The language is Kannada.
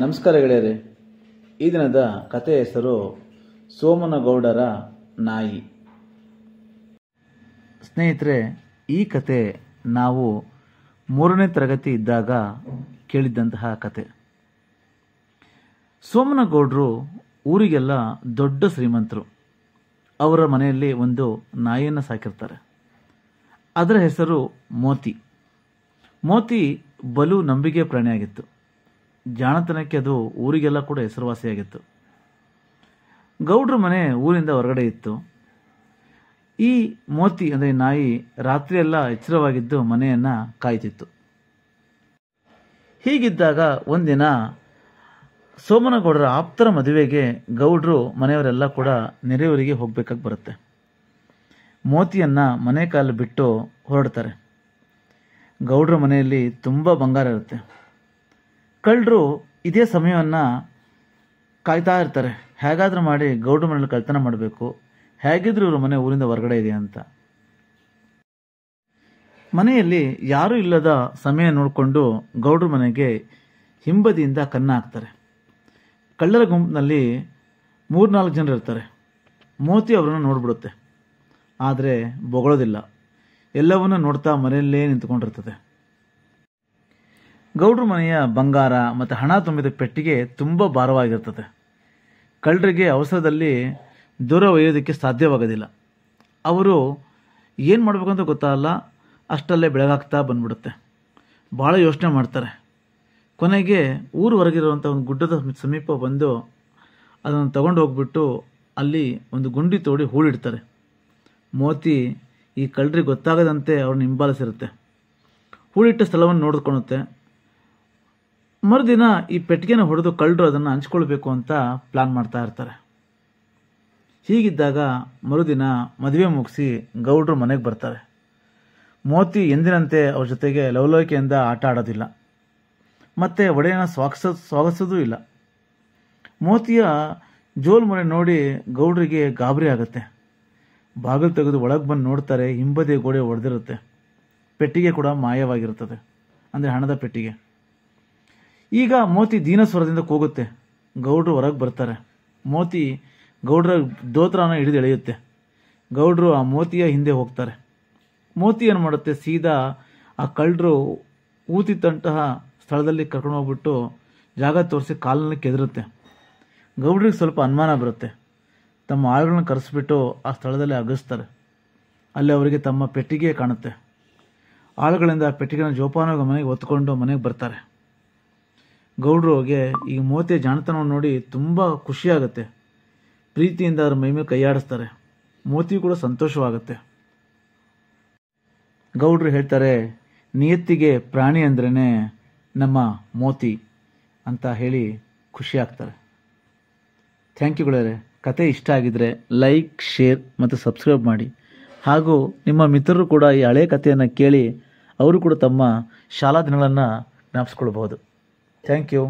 ನಮಸ್ಕಾರ ಗೆಳೆಯರೇ. ಈ ದಿನದ ಕಥೆಯ ಹೆಸರು ಸೋಮನಗೌಡರ ನಾಯಿ. ಸ್ನೇಹಿತರೆ, ಈ ಕತೆ ನಾವು 3ನೇ ತರಗತಿ ಇದ್ದಾಗ ಕೇಳಿದ್ದಂತಹ ಕತೆ. ಸೋಮನಗೌಡರು ಊರಿಗೆಲ್ಲ ದೊಡ್ಡ ಶ್ರೀಮಂತರು. ಅವರ ಮನೆಯಲ್ಲಿ ಒಂದು ನಾಯಿಯನ್ನು ಸಾಕಿರ್ತಾರೆ. ಅದರ ಹೆಸರು ಮೋತಿ. ಮೋತಿ ಬಲು ನಂಬಿಕೆ ಪ್ರಾಣಿಯಾಗಿತ್ತು. ಜಾಣತನಕ್ಕೆ ಅದು ಊರಿಗೆಲ್ಲ ಕೂಡ ಹೆಸರುವಾಸಿಯಾಗಿತ್ತು. ಗೌಡ್ರ ಮನೆ ಊರಿಂದ ಹೊರಗಡೆ ಇತ್ತು. ಈ ಮೋತಿ ಅಂದರೆ ನಾಯಿ ರಾತ್ರಿಯೆಲ್ಲ ಎಚ್ಚರವಾಗಿದ್ದು ಮನೆಯನ್ನು ಕಾಯ್ತಿತ್ತು. ಹೀಗಿದ್ದಾಗ ಒಂದಿನ ಸೋಮನಗೌಡರ ಆಪ್ತರ ಮದುವೆಗೆ ಗೌಡ್ರು ಮನೆಯವರೆಲ್ಲ ಕೂಡ ನೆರೆಯವರಿಗೆ ಹೋಗ್ಬೇಕಾಗಿ ಬರುತ್ತೆ. ಮೋತಿಯನ್ನು ಮನೆ ಕಾಲು ಬಿಟ್ಟು ಹೊರಡ್ತಾರೆ. ಗೌಡ್ರ ಮನೆಯಲ್ಲಿ ತುಂಬ ಬಂಗಾರ ಇರುತ್ತೆ. ಕಳ್ಳರು ಇದೇ ಸಮಯವನ್ನು ಕಾಯ್ತಾ ಇರ್ತಾರೆ. ಹೇಗಾದ್ರೂ ಮಾಡಿ ಗೌಡ್ರ ಮನೇಲಿ ಕಳ್ತನ ಮಾಡಬೇಕು, ಹೇಗಿದ್ರು ಇವರು ಮನೆ ಊರಿಂದ ಹೊರಗಡೆ ಇದೆ ಅಂತ. ಮನೆಯಲ್ಲಿ ಯಾರೂ ಇಲ್ಲದ ಸಮಯ ನೋಡಿಕೊಂಡು ಗೌಡ್ರ ಮನೆಗೆ ಹಿಂಬದಿಯಿಂದ ಕನ್ನ ಹಾಕ್ತಾರೆ. ಕಳ್ಳರ ಗುಂಪಿನಲ್ಲಿ 3-4 ಜನರು ಇರ್ತಾರೆ. ಮೋತಿ ಅವರನ್ನು ನೋಡ್ಬಿಡುತ್ತೆ. ಆದರೆ ಬೊಗಳೋದಿಲ್ಲ. ಎಲ್ಲವನ್ನೂ ನೋಡ್ತಾ ಮನೆಯಲ್ಲೇ ನಿಂತ್ಕೊಂಡಿರ್ತದೆ. ಗೌಡ್ರ ಮನೆಯ ಬಂಗಾರ ಮತ್ತು ಹಣ ತುಂಬಿದ ಪೆಟ್ಟಿಗೆ ತುಂಬ ಭಾರವಾಗಿರ್ತದೆ. ಕಳ್ಳರಿಗೆ ಅವಸರದಲ್ಲಿ ದೂರ ಒಯ್ಯೋದಕ್ಕೆ ಸಾಧ್ಯವಾಗೋದಿಲ್ಲ. ಅವರು ಏನು ಮಾಡಬೇಕು ಅಂತ ಗೊತ್ತಾಗಲ್ಲ. ಅಷ್ಟಲ್ಲೇ ಬೆಳಗಾಗ್ತಾ ಬಂದ್ಬಿಡುತ್ತೆ. ಭಾಳ ಯೋಚನೆ ಮಾಡ್ತಾರೆ. ಕೊನೆಗೆ ಊರು ಹೊರಗಿರುವಂಥ ಒಂದು ಗುಡ್ಡದ ಸಮೀಪ ಬಂದು ಅದನ್ನು ತಗೊಂಡು ಹೋಗ್ಬಿಟ್ಟು ಅಲ್ಲಿ ಒಂದು ಗುಂಡಿ ತೋಡಿ ಹೂಳಿಡ್ತಾರೆ. ಮೋತಿ ಈ ಕಳ್ಳರಿಗೆ ಗೊತ್ತಾಗದಂತೆ ಅವ್ರನ್ನ ಹಿಂಬಾಲಿಸಿರುತ್ತೆ. ಹೂಳಿಟ್ಟ ಸ್ಥಳವನ್ನು ನೋಡಿಕೊಳ್ಳುತ್ತೆ. ಮರುದಿನ ಈ ಪೆಟ್ಟಿಗೆನ ಹೊಡೆದು ಕಳ್ಳರು ಅದನ್ನು ಹಂಚ್ಕೊಳ್ಬೇಕು ಅಂತ ಪ್ಲಾನ್ ಮಾಡ್ತಾ ಇರ್ತಾರೆ. ಹೀಗಿದ್ದಾಗ ಮರುದಿನ ಮದುವೆ ಮುಗಿಸಿ ಗೌಡ್ರು ಮನೆಗೆ ಬರ್ತಾರೆ. ಮೋತಿ ಎಂದಿನಂತೆ ಅವ್ರ ಜೊತೆಗೆ ಲವಲವಿಕೆಯಿಂದ ಆಟ ಆಡೋದಿಲ್ಲ, ಮತ್ತು ಒಡೆಯನ ಸ್ವಾಗತಿಸೋದೂ ಇಲ್ಲ. ಮೋತಿಯ ಜೋಲ್ಮೊರೆ ನೋಡಿ ಗೌಡ್ರಿಗೆ ಗಾಬರಿ ಆಗುತ್ತೆ. ಬಾಗಿಲು ತೆಗೆದು ಒಳಗೆ ಬಂದು ನೋಡ್ತಾರೆ. ಹಿಂಬದಿ ಗೋಡೆ ಒಡೆದಿರುತ್ತೆ. ಪೆಟ್ಟಿಗೆ ಕೂಡ ಮಾಯವಾಗಿರುತ್ತದೆ, ಅಂದರೆ ಹಣದ ಪೆಟ್ಟಿಗೆ. ಈಗ ಮೋತಿ ದೀನಸ್ವರದಿಂದ ಕೂಗುತ್ತೆ. ಗೌಡ್ರು ಹೊರಗೆ ಬರ್ತಾರೆ. ಮೋತಿ ಗೌಡ್ರ ದೋತ್ರನ ಹಿಡಿದು ಎಳೆಯುತ್ತೆ. ಗೌಡ್ರು ಆ ಮೋತಿಯ ಹಿಂದೆ ಹೋಗ್ತಾರೆ. ಮೋತಿ ಏನು ಮಾಡುತ್ತೆ, ಸೀದಾ ಆ ಕಳ್ಳರು ಊತಿತ್ತಂತಹ ಸ್ಥಳದಲ್ಲಿ ಕರ್ಕೊಂಡು ಹೋಗ್ಬಿಟ್ಟು ಜಾಗ ತೋರಿಸಿ ಕಾಲಲ್ಲಿ ಕೆದರುತ್ತೆ. ಗೌಡ್ರಿಗೆ ಸ್ವಲ್ಪ ಅನುಮಾನ ಬರುತ್ತೆ. ತಮ್ಮ ಆಳುಗಳನ್ನ ಕರೆಸಿಬಿಟ್ಟು ಆ ಸ್ಥಳದಲ್ಲಿ ಅಗಸ್ತಾರೆ. ಅಲ್ಲಿ ಅವರಿಗೆ ತಮ್ಮ ಪೆಟ್ಟಿಗೆ ಕಾಣುತ್ತೆ. ಆಳುಗಳಿಂದ ಆ ಪೆಟ್ಟಿಗೆನ ಜೋಪಾನವಾಗಿ ಮನೆಗೆ ಹೊತ್ಕೊಂಡು ಮನೆಗೆ ಬರ್ತಾರೆ. ಗೌಡ್ರಿಗೆ ಈ ಮೋತಿಯ ಜಾಣತನವನ್ನು ನೋಡಿ ತುಂಬ ಖುಷಿಯಾಗುತ್ತೆ. ಪ್ರೀತಿಯಿಂದ ಅವ್ರ ಮೈ ಮೇಲೆ ಕೈಯಾಡಿಸ್ತಾರೆ. ಮೋತಿ ಕೂಡ ಸಂತೋಷವಾಗುತ್ತೆ. ಗೌಡ್ರು ಹೇಳ್ತಾರೆ, ನಿಯತ್ತಿಗೆ ಪ್ರಾಣಿ ಅಂದ್ರೇ ನಮ್ಮ ಮೋತಿ ಅಂತ ಹೇಳಿ ಖುಷಿ ಆಗ್ತಾರೆ. ಥ್ಯಾಂಕ್ ಯು ಗೆಳೆಯರೇ. ಕತೆ ಇಷ್ಟ ಆಗಿದ್ರೆ ಲೈಕ್, ಶೇರ್ ಮತ್ತು ಸಬ್ಸ್ಕ್ರೈಬ್ ಮಾಡಿ. ಹಾಗೂ ನಿಮ್ಮ ಮಿತ್ರರು ಕೂಡ ಈ ಹಳೆಯ ಕಥೆಯನ್ನು ಕೇಳಿ ಅವರು ಕೂಡ ತಮ್ಮ ಶಾಲಾ ದಿನಗಳನ್ನು ಜ್ಞಾಪಿಸ್ಕೊಳ್ಬಹುದು. Thank you.